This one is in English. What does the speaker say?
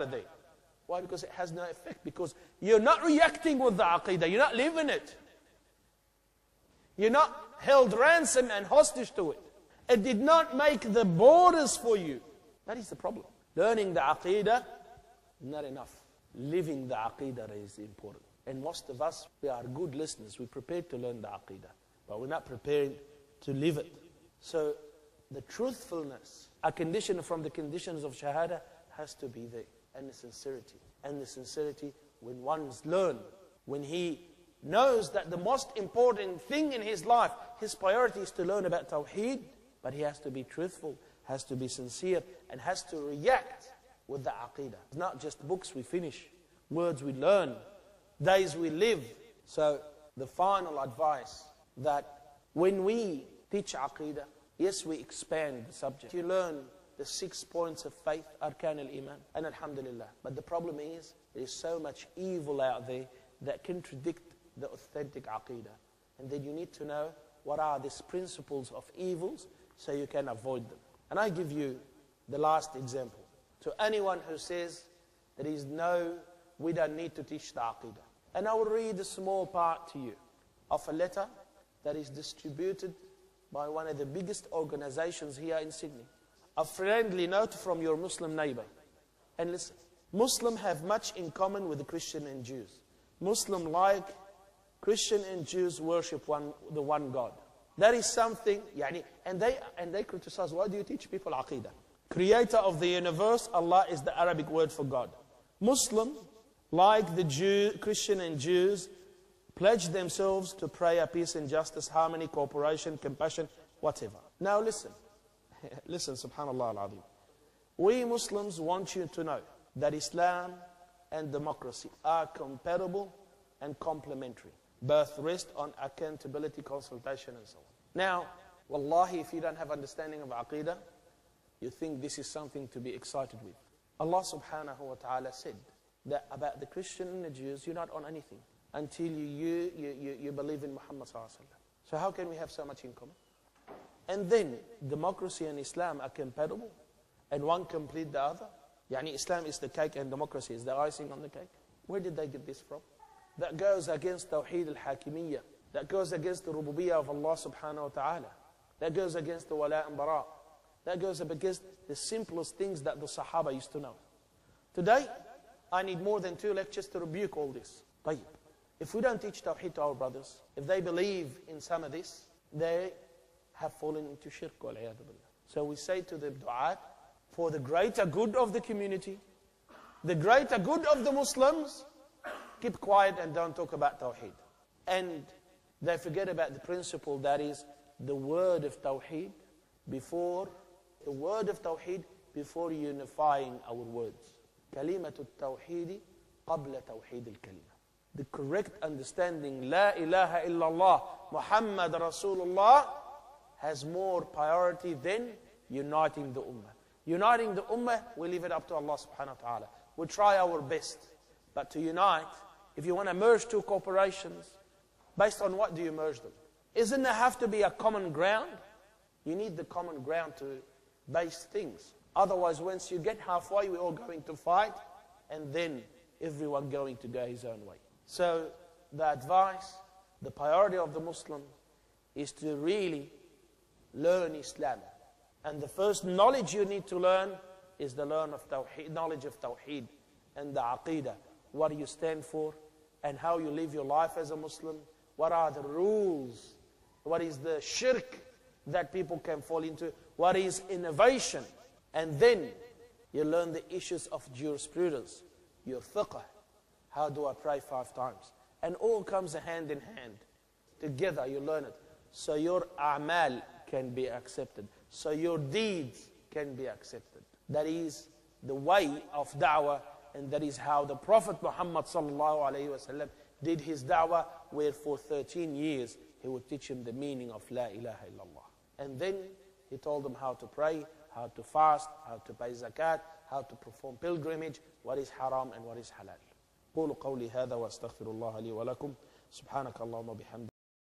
there. Why? Because it has no effect. Because you're not reacting with the aqidah. You're not living it. You're not held ransom and hostage to it. It did not make the borders for you. That is the problem. Learning the aqidah, not enough. Living the aqidah is important. And most of us, we are good listeners. We're prepared to learn the aqidah. But we're not prepared to live it. So the truthfulness, a condition from the conditions of shahada, has to be there. And the sincerity. And the sincerity when one's learned, when he knows that the most important thing in his life, his priority is to learn about Tawheed, but he has to be truthful, has to be sincere, and has to react with the aqidah. It's not just books we finish, words we learn, days we live. So the final advice, that when we teach aqidah, yes, we expand the subject. You learn the 6 points of faith, arkan al-iman, and alhamdulillah. But the problem is, there is so much evil out there that contradict the authentic aqidah. And then you need to know what are these principles of evils so you can avoid them. And I give you the last example. To anyone who says there is we don't need to teach the aqidah. And I will read a small part to you of a letter that is distributed by one of the biggest organizations here in Sydney. A friendly note from your Muslim neighbor. And listen, Muslims have much in common with the Christian and Jews. Muslims, like Christian and Jews, worship the one God. That is something, and they criticize, why do you teach people aqidah? Creator of the universe, Allah is the Arabic word for God. Muslim, like the Christian and Jews, pledge themselves to prayer, peace and justice, harmony, cooperation, compassion, whatever. Now listen, listen, subhanallah al-azim. We Muslims want you to know that Islam and democracy are compatible and complementary. Both rest on accountability, consultation and so on. Now, wallahi, if you don't have understanding of aqidah, you think this is something to be excited with. Allah subhanahu wa ta'ala said that about the Christian and the Jews, you're not on anything until you believe in Muhammad sallallahu alaihi wasallam. So how can we have so much in common? And then democracy and Islam are compatible and one complete the other. Islam is the cake and democracy is the icing on the cake. Where did they get this from? That goes against Tawhid Al-Hakimiya. That goes against the rububiyyah of Allah subhanahu wa ta'ala. That goes against the wala and bara. That goes up against the simplest things that the Sahaba used to know. Today, I need more than 2 lectures to rebuke all this. Tayyib. If we don't teach Tawheed to our brothers, if they believe in some of this, they have fallen into shirk. So we say to the du'at, for the greater good of the community, the greater good of the Muslims, keep quiet and don't talk about Tawheed. And they forget about the principle that is the word of Tawheed before unifying our words. Kalimatu Tawheedi qabla Tawheed al-Kalima. The correct understanding, La ilaha illallah, Muhammad Rasulullah, has more priority than uniting the ummah. Uniting the ummah, we leave it up to Allah subhanahu wa ta'ala. We try our best. But to unite, if you want to merge 2 corporations, based on what do you merge them? Isn't there have to be a common ground? You need the common ground to base things. Otherwise, once you get halfway, we're all going to fight, and then everyone going to go his own way. So the advice, the priority of the Muslim is to really learn Islam. And the first knowledge you need to learn is the knowledge of Tawheed and the Aqidah. What do you stand for and how you live your life as a Muslim. What are the rules? What is the shirk that people can fall into? What is innovation? And then you learn the issues of jurisprudence, your fiqh. How do I pray 5 times? And all comes hand in hand. Together you learn it. So your a'mal can be accepted. So your deeds can be accepted. That is the way of da'wah, and that is how the Prophet Muhammad sallallahu alayhi wasallam did his da'wah, where for 13 years he would teach him the meaning of La ilaha illallah. And then he told them how to pray, how to fast, how to pay zakat, how to perform pilgrimage, what is haram and what is halal. قولوا قولي هذا واستغفر الله لي ولكم سبحانك اللهم وبحمدك